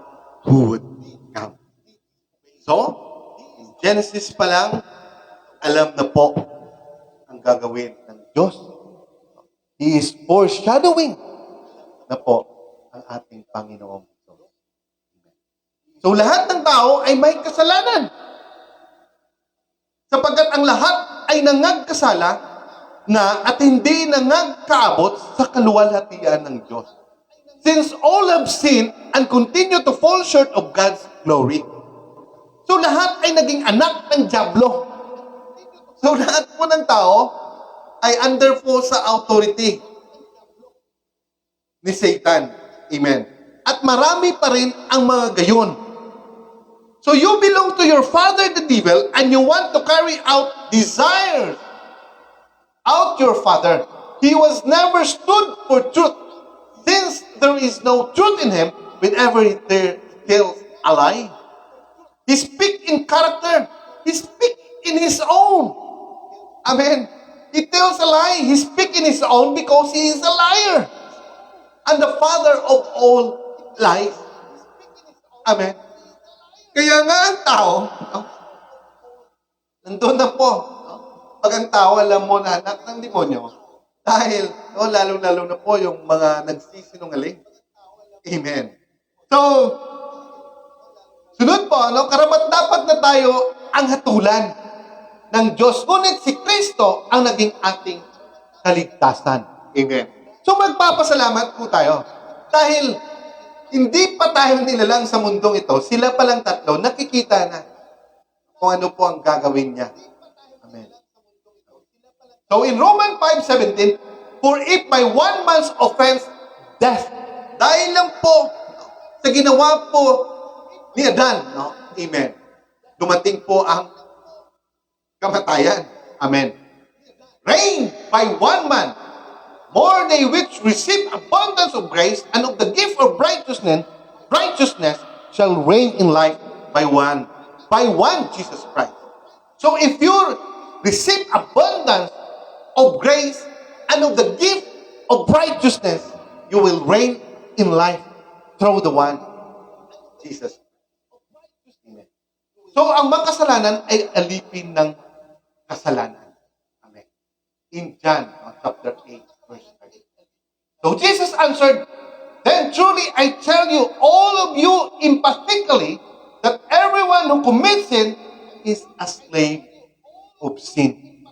who would come. So, in Genesis pa lang, alam na po ang gagawin ng Diyos. He is foreshadowing na po ang ating Panginoong Diyos. So, lahat ng tao ay may kasalanan. Sapagkat ang lahat ay nangagkasala na at hindi nangagkaabot sa kaluwalhatian ng Diyos. Since all have sinned and continue to fall short of God's glory. So lahat ay naging anak ng dyablo. So lahat po ng tao ay under po sa authority ni Satan. Amen. At marami pa rin ang mga gayon. So you belong to your father the devil and you want to carry out desires out your father. He was never stood for truth. Since there is no truth in him, whenever he tells a lie, he speaks in character. He speaks in his own. Amen. He tells a lie. He speaks in his own because he is a liar. and the father of all lies. Amen. Kaya nga ang tao, no? Nandun na po. No? Pag ang tao, alam mo na anak ng demonyo, dahil, no, lalo-lalo na po yung mga nagsisinungaling. Amen. So, sunod po, no, karapat-dapat na tayo ang hatulan ng Diyos. Ngunit si Kristo ang naging ating kaligtasan. Amen. So, magpapasalamat po tayo. Dahil, hindi pa tayo nilalang sa mundong ito, sila palang tatlo, nakikita na kung ano po ang gagawin niya. Amen. So, in Romans 5:17, for if by one man's offense, death. Dahil lang po sa ginawa po ni Adan, no? Amen. Dumating po ang kamatayan. Amen. Reign by one man, more they which receive abundance of grace and of the gift of righteousness shall reign in life by one Jesus Christ. So if you receive abundance of grace and of the gift of righteousness, you will reign in life through the one Jesus. Amen. So ang makasalanan ay alipin ng kasalanan. Amen. In John chapter 8, verse 30. So Jesus answered, then truly I tell you, all of you emphatically, that everyone who commits sin is a slave of sin.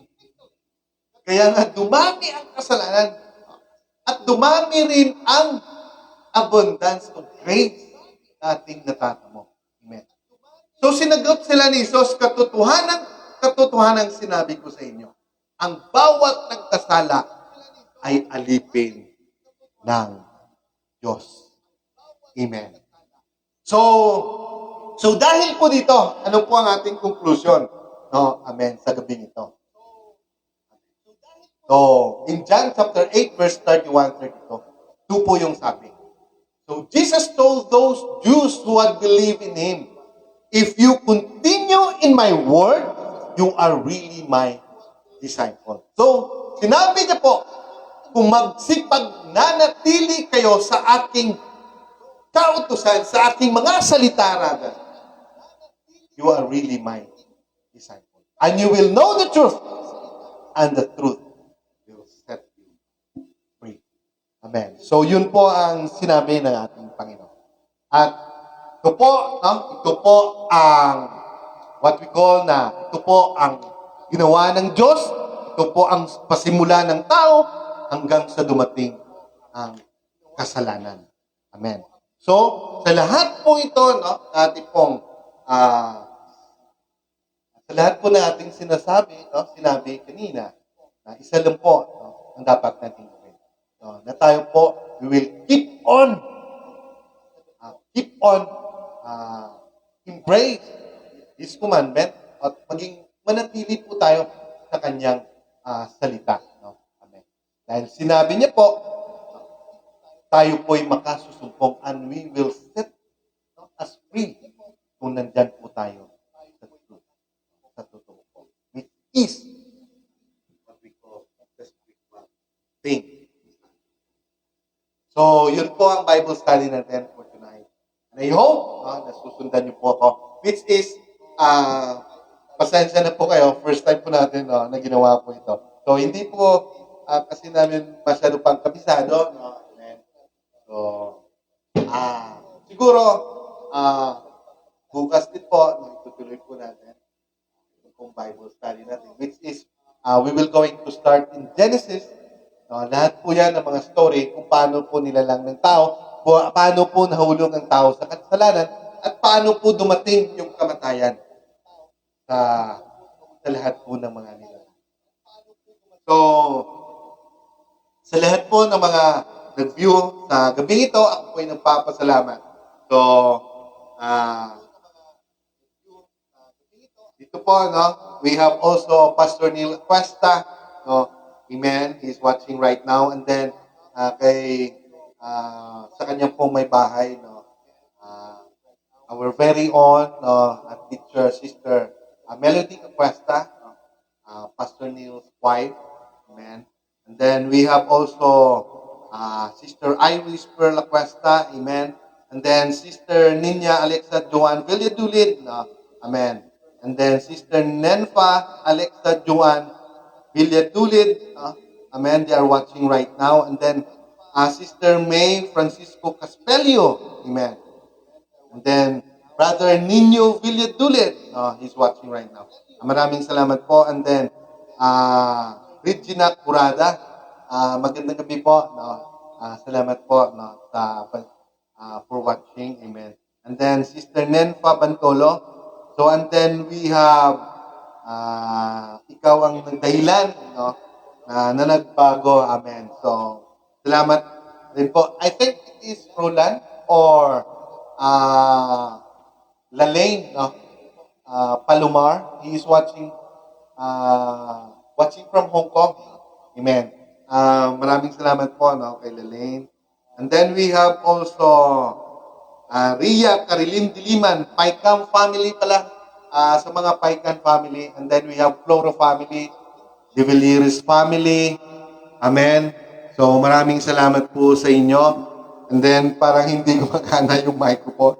Kaya nga dumami ang kasalanan at dumami rin ang abundance of grace na ating natatamo. Amen. So sinagot sila ni Jesus, katotohanan sinabi ko sa inyo, ang bawat nagkasala ay alipin ng Diyos. Amen. So dahil po dito, ano po ang ating conclusion? No, amen, sa gabing ito. So, in John chapter 8, verse 31-32, ito po yung sabi. So, Jesus told those Jews who had believed in Him, if you continue in my word, you are really my disciple. So, sinabi niya po, kung magsipag-nanatili kayo sa aking kautusan, sa aking mga salita, rather, you are really my disciple. And you will know the truth, and the truth will set you free. Amen. So, yun po ang sinabi ng ating Panginoon. At ito po ang what we call ito po ang ginawa ng Diyos, ito po ang pasimula ng tao hanggang sa dumating ang kasalanan. Amen. So, sa lahat po ito, ating pong sa lahat po nating sinasabi, sinabi kanina, na isa lang po ang dapat natin gawin. Na tayo po, we will keep on embrace His commandment at maging manatili po tayo sa kanyang salita. Amen. Dahil sinabi niya po, tayo po'y makasusumpong and we will set us free kung nandyan po tayo sa totoo po. Which is what we call the spiritual thing. So, yun po ang Bible study natin for tonight. And I hope na susundan niyo po ako. Which is, pasensya na po kayo. First time po natin na ginawa po ito. So, hindi po kasi namin masyado pang kabisado. So, siguro, bukas din po, itutuloy po natin itong Bible study natin, which is, we will going to start in Genesis. Lahat po yan ng mga story kung paano po nilalang ng tao, paano po nahulog ang tao sa kasalanan, at paano po dumating yung kamatayan sa lahat po ng mga nilalang. So, sa lahat po ng mga nag-view sa gabi ito, ako po ay nagpapasalamat. So, dito po, we have also Pastor Neil Cuesta. Amen. He's watching right now. And then, sa kanyang pong may bahay, our very own teacher, Sister Melody Cuesta, Pastor Neil's wife. Amen. And then we have also Sister Iris Perla Cuesta, amen. And then Sister Nina Alexa Joan Villadulid, amen. And then Sister Nenfa Alexa Joan Villadulid, amen. They are watching right now. And then Sister May Francisco Caspelio, amen. And then, Brother Nino Villadulid, he's watching right now. Maraming salamat po. And then, Regina Curada, magandang gabi po. No? Salamat po no, for watching. Amen. And then, Sister Nenfa Bantolo. So, and then we have, ikaw ang dahilan no, na nagbago. Amen. So, salamat din po. I think it is Roland or Lalaine, no? Palomar. He is watching from Hong Kong. Amen. Maraming salamat po no, kay Lalaine. And then we have also Ria Carilin Diliman, Paikam family pala, sa mga Paikan family. And then we have Floro family, Diviliris family. Amen. So maraming salamat po sa inyo. And then, parang hindi gumagana yung microphone.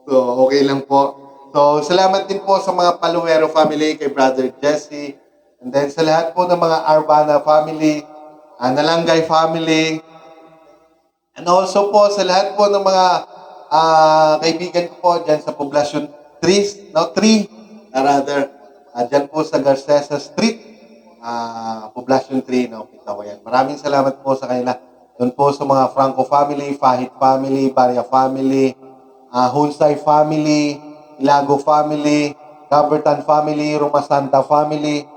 So, okay lang po. So, salamat din po sa mga Paluero family, kay Brother Jesse. And then, sa lahat po ng mga Arbana family, Nalangay family. And also po, sa lahat po ng mga kaibigan ko po dyan sa Poblacion 3, dyan po sa Garcesa Street, Poblacion 3, no, Pitawayan. Maraming salamat po sa kanila. Doon po sa mga Franco family, Fahit family, Baria family, Hunsay family, Ilago family, Gabertan family, Romasanta family,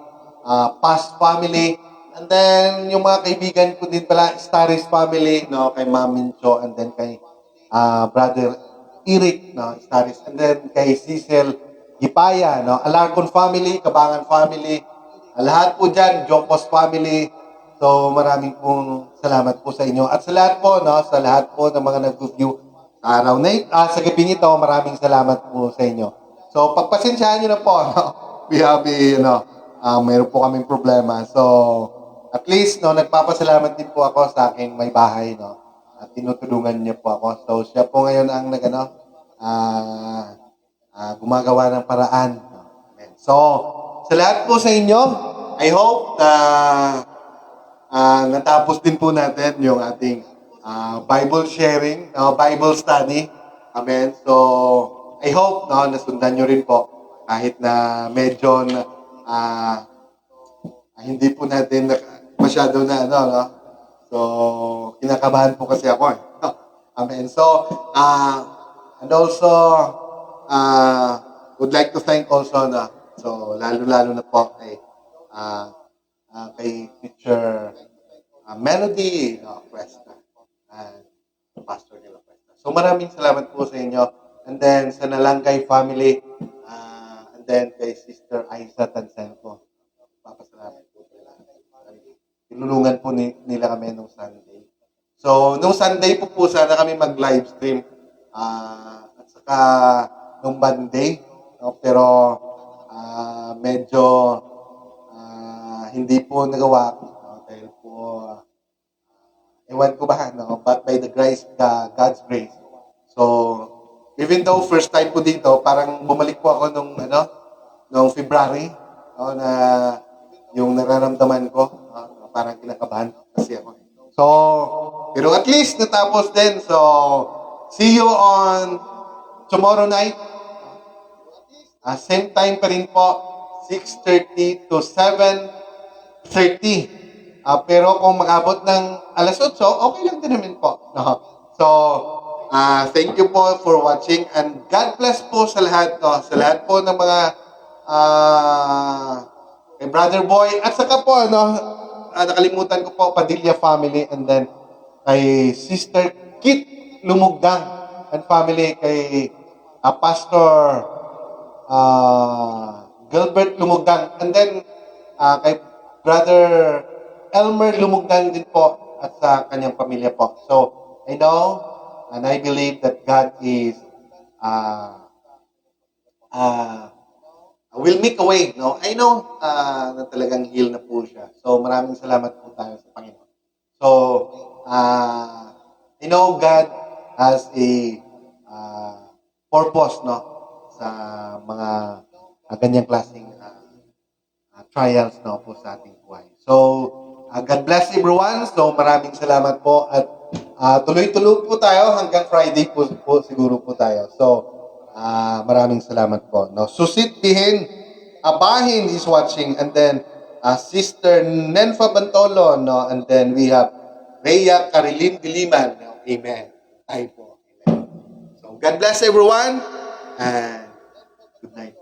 Paz family, and then yung mga kaibigan ko din pala, Staris family, no, kay Ma'am Mincho, and then kay Brother Eric, no, Staris, and then kay Cecil Gipaya, no, Alarcon family, Kabangan family, lahat po dyan, Jopos family. So, maraming pong salamat po sa inyo. At sa lahat po, no, sa lahat po ng mga nag-view araw na sa gabing ito, maraming salamat po sa inyo. So, pagpasensyahan nyo na po, no, we have mayroon po kaming problema. So, at least, no, nagpapasalamat din po ako sa aking may bahay, no, at tinutulungan niya po ako. So, siya po ngayon ang gumagawa ng paraan. No? So, sa lahat po sa inyo, I hope na natapos din po natin yung ating Bible sharing, Bible study. Amen. So, I hope no, nasundan nyo rin po kahit na medyo hindi po natin masyado na no? So, kinakabahan po kasi ako. Amen. So, and also, would like to thank also na, so, lalo-lalo na po kay Teacher Melody Cuesta and Pastor nila Cuesta. So maraming salamat po sa inyo. And then sa Nalangkay family, and then kay Sister Aiza Tansenko. Papasalamat po sila. Tinulungan po nila kami nung Sunday. So nung Sunday po sana kami mag-live stream. At saka nung Monday. No? Pero medyo hindi po nagawa dahil po ewan ko ba no, but by the grace God's grace. So even though first time po dito, parang bumalik po ako nung February no, na yung nararamdaman ko parang kinakabahan kasi ako. So pero at least natapos din. So see you on tomorrow night. Same time pa rin po, 6:30 to 7:30. Pero kung mag-abot ng alas 8, okay lang din namin po. No? So, thank you po for watching and God bless po sa lahat. No? Sa lahat po ng mga kay Brother Boy at saka po, nakalimutan ko po, Padilla family and then kay Sister Kit Lumugdang and family, kay Pastor Gilbert Lumugdang and then kay Brother Elmer Lumugdang din po at sa kanyang pamilya po. So, I know and I believe that God is will make a way. No? I know na talagang heal na po siya. So, maraming salamat po tayo sa Panginoon. So, I know God has a purpose, no, sa mga ganyang klaseng trials, no, po sa ating buhay. So, God bless everyone. So, maraming salamat po at tuloy-tuloy po tayo hanggang Friday po siguro po tayo. So, maraming salamat po. No, Susit Bihin, Abahin is watching, and then Sister Nenfa Bantolo, no, and then we have Rhea Carilin Giliman. No? Amen. Tayo po. Amen. So, God bless everyone and good night.